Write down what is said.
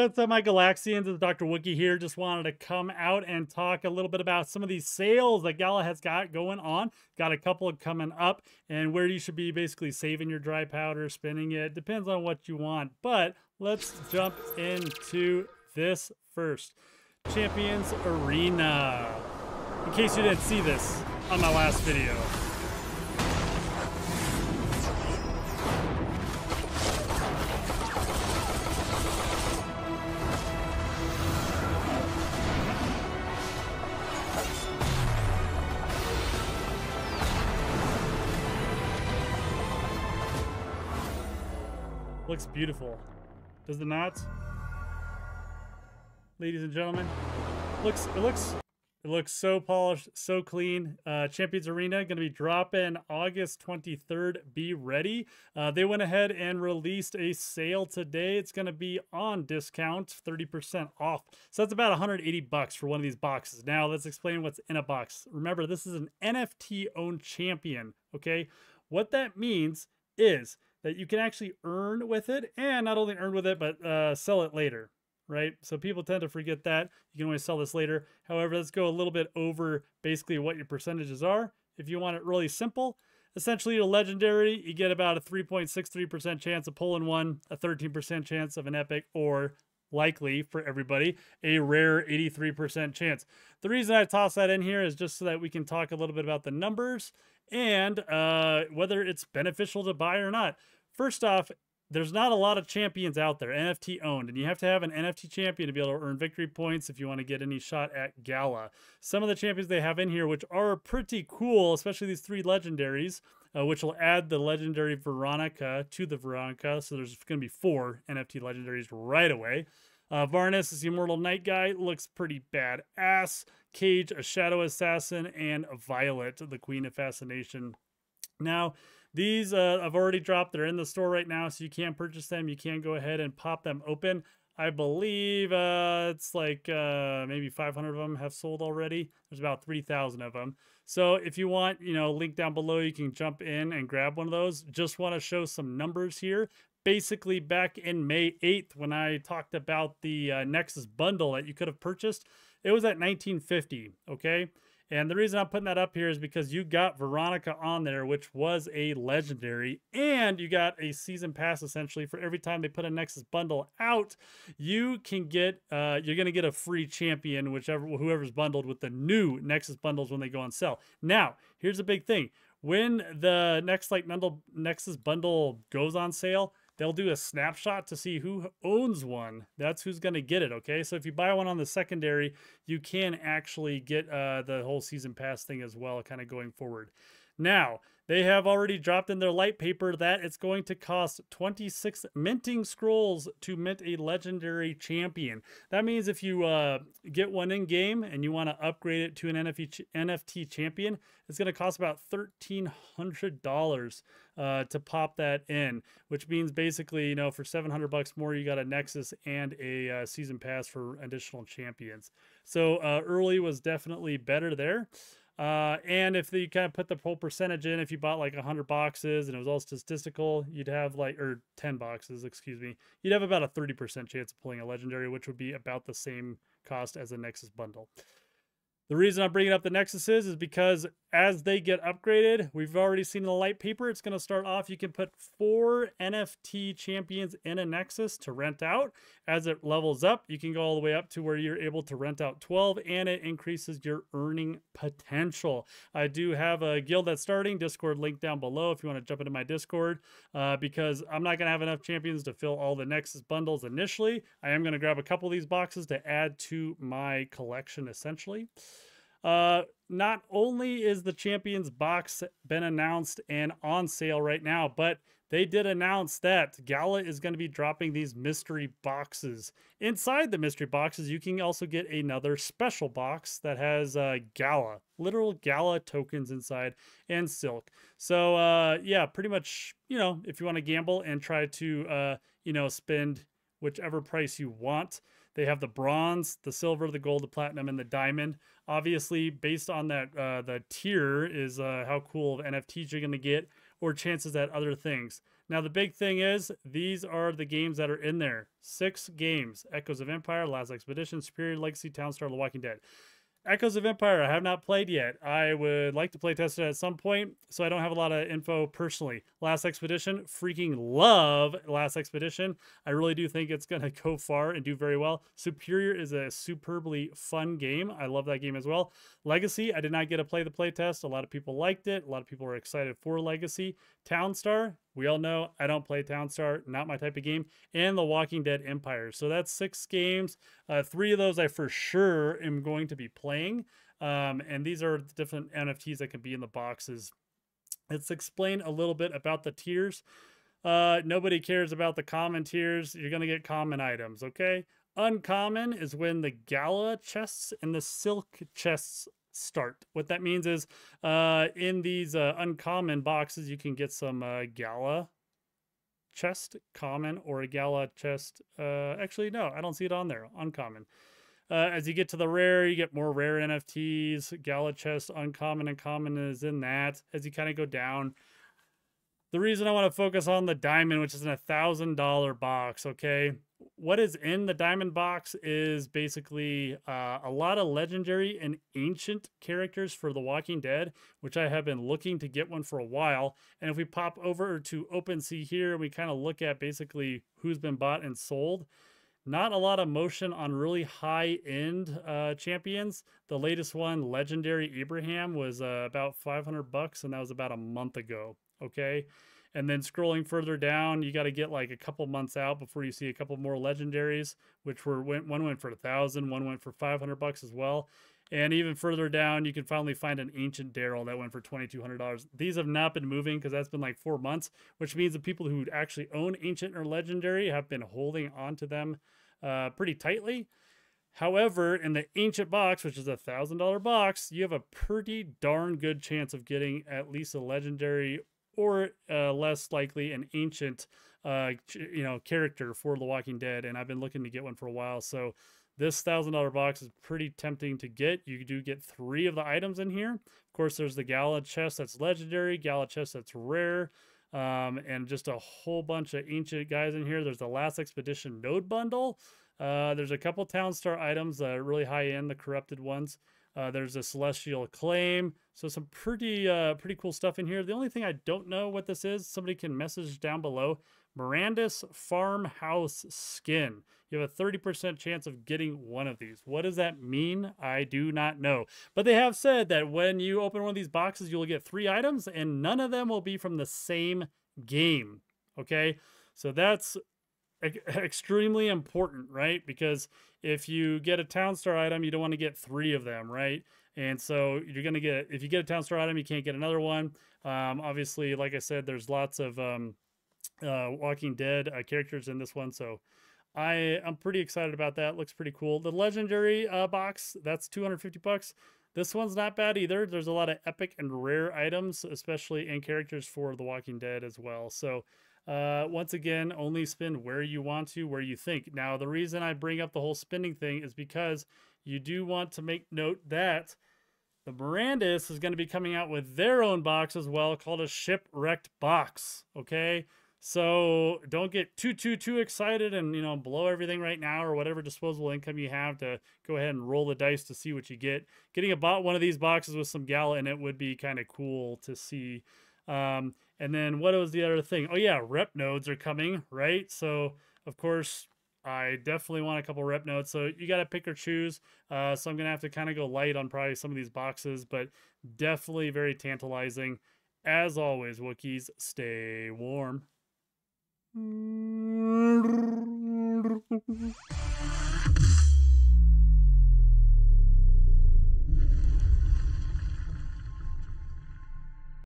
what's up, my Galaxians? It's Dr. Wookiee here. Just wanted to come out and talk a little bit about some of these sales that Gala has got going on. Got a couple coming up, and where you should be basically saving your dry powder, spending it. Depends on what you want. But let's jump into this first. Champions Arena. In case you didn't see this on my last video. Looks beautiful, does it not? Ladies and gentlemen, it looks so polished, so clean. Champions Arena going to be dropping August 23rd. Be ready. They went ahead and released a sale today. It's going to be on discount, 30% off. So that's about 180 bucks for one of these boxes. Now let's explain what's in a box. Remember, this is an NFT owned champion. Okay, what that means is that you can actually earn with it, and not only earn with it, but sell it later, right? So people tend to forget that. You can always sell this later. However, let's go a little bit over basically what your percentages are. If you want it really simple, essentially a legendary, you get about a 3.63% chance of pulling one, a 13% chance of an epic, or likely for everybody, a rare 83% chance. The reason I toss that in here is just so that we can talk a little bit about the numbers and whether it's beneficial to buy or not. First off, there's not a lot of champions out there, NFT owned, and you have to have an NFT champion to be able to earn victory points if you want to get any shot at Gala. Some of the champions they have in here, which are pretty cool, especially these three legendaries, which will add the legendary Veronica to the Veronica. So there's going to be 4 NFT legendaries right away. Varnus is the Immortal Knight guy. Looks pretty badass. Cage, a Shadow Assassin, and Violet, the Queen of Fascination. Now, these have already dropped. They're in the store right now, so you can purchase them. You can go ahead and pop them open. I believe it's like maybe 500 of them have sold already. There's about 3,000 of them. So if you want, link down below, you can jump in and grab one of those. Just want to show some numbers here. Basically, back in May 8th, when I talked about the Nexus bundle that you could have purchased, it was at 1950, okay? And the reason I'm putting that up here is because you got Veronica on there, which was a legendary, and you got a season pass essentially for every time they put a Nexus bundle out. You can get, you're going to get a free champion, whoever's bundled with the new Nexus bundles when they go on sale. Now, here's a big thing. When the Nexus bundle goes on sale, they'll do a snapshot to see who owns one. That's who's going to get it, okay? So if you buy one on the secondary, you can actually get the whole season pass thing as well, kind of going forward. Now, they have already dropped in their light paper that it's going to cost 26 minting scrolls to mint a legendary champion. That means if you get one in game and you want to upgrade it to an NFT champion, it's going to cost about $1,300 to pop that in, which means basically, for 700 bucks more, you got a Nexus and a season pass for additional champions. So early was definitely better there. And if you kind of put the whole percentage in, if you bought like 100 boxes and it was all statistical, you'd have or 10 boxes, excuse me, you'd have about a 30% chance of pulling a legendary, which would be about the same cost as a Nexus bundle. The reason I'm bringing up the Nexus is because as they get upgraded, we've already seen in the light paper, it's going to start off, you can put 4 NFT champions in a Nexus to rent out. As it levels up, you can go all the way up to where you're able to rent out 12, and it increases your earning potential. I do have a guild that's starting, Discord link down below if you want to jump into my Discord, because I'm not going to have enough champions to fill all the Nexus bundles initially. I am going to grab a couple of these boxes to add to my collection essentially. Not only is the Champions box been announced and on sale right now, but they did announce that Gala is going to be dropping these mystery boxes. Inside the mystery boxes, you can also get another special box that has Gala, literal Gala tokens inside, and silk. So yeah, pretty much, if you want to gamble and try to, spend whichever price you want. They have the bronze, the silver, the gold, the platinum, and the diamond. Obviously, based on that, the tier is how cool of NFTs you're going to get. or chances at other things. Now, the big thing is, these are the games that are in there. 6 games. Echoes of Empire, Last Expedition, Superior, Legacy, Townstar, The Walking Dead. Echoes of Empire, I have not played yet. I would like to play test it at some point, so I don't have a lot of info personally. Last Expedition, freaking love Last Expedition. I really do think it's going to go far and do very well. Superior is a superbly fun game. I love that game as well. Legacy, I did not get to play the playtest. A lot of people liked it. A lot of people were excited for Legacy. Townstar, we all know I don't play Townstar, not my type of game. And The Walking Dead Empire. So that's 6 games. 3 of those I for sure am going to be playing. And these are the different NFTs that can be in the boxes. Let's explain a little bit about the tiers. Nobody cares about the common tiers. You're going to get common items, okay? Uncommon is when the Gala chests and the silk chests start. What that means is in these uncommon boxes, you can get some Gala chest common or a Gala chest. Actually, no, I don't see it on there. Uncommon. As you get to the rare, you get more rare NFTs. Gala chest, uncommon and common is in that. As you kind of go down, the reason I want to focus on the diamond, which is an $1,000 box, okay? What is in the diamond box is basically a lot of legendary and ancient characters for The Walking Dead, which I have been looking to get one for a while. And if we pop over to OpenSea here, we kind of look at basically who's been bought and sold. Not a lot of motion on really high-end champions. The latest one, Legendary Abraham, was about $500, and that was about a month ago, okay? And then scrolling further down, you got to get like a couple months out before you see a couple more legendaries, which were one went for $1,000, one went for $500 as well. And even further down, you can finally find an ancient Daryl that went for $2,200. These have not been moving because that's been like 4 months, which means the people who actually own ancient or legendary have been holding on to them pretty tightly. However, in the ancient box, which is a $1,000 box, you have a pretty darn good chance of getting at least a legendary or less likely an ancient character for The Walking Dead. And I've been looking to get one for a while. So this $1,000 box is pretty tempting to get. You do get 3 of the items in here. Of course, there's the Gala chest that's legendary, Gala chest that's rare, and just a whole bunch of ancient guys in here. There's the Last Expedition node bundle. There's a couple Townstar items that are really high end, the corrupted ones. There's a Celestial Acclaim. So some pretty cool stuff in here. The only thing I don't know what this is, somebody can message down below. Miranda's Farmhouse Skin. You have a 30% chance of getting one of these. What does that mean? I do not know. But they have said that when you open one of these boxes, you'll get 3 items, and none of them will be from the same game. Okay? So that's extremely important, right? Because if you get a Townstar item, you don't want to get 3 of them, right? And so you're going to get, if you get a Townstar item, you can't get another one. Obviously, like I said, there's lots of Walking Dead characters in this one, so I'm pretty excited about that. Looks pretty cool. The legendary box, that's $250. This one's not bad either. There's a lot of epic and rare items, especially in characters for The Walking Dead as well. So once again, only spend where you want to, where you think. Now, the reason I bring up the whole spending thing is because you do want to make note that the Miranda's is going to be coming out with their own box as well, called a Shipwrecked Box. Okay, so don't get too excited and blow everything right now, or whatever disposable income you have to go ahead and roll the dice to see what you get. Getting one of these boxes with some Gala in it would be kind of cool to see. And then what was the other thing? Oh yeah, rep nodes are coming, right? So of course I definitely want a couple rep nodes. So you got to pick or choose. So I'm going to have to kind of go light on probably some of these boxes, but definitely very tantalizing. As always, Wookiees, stay warm.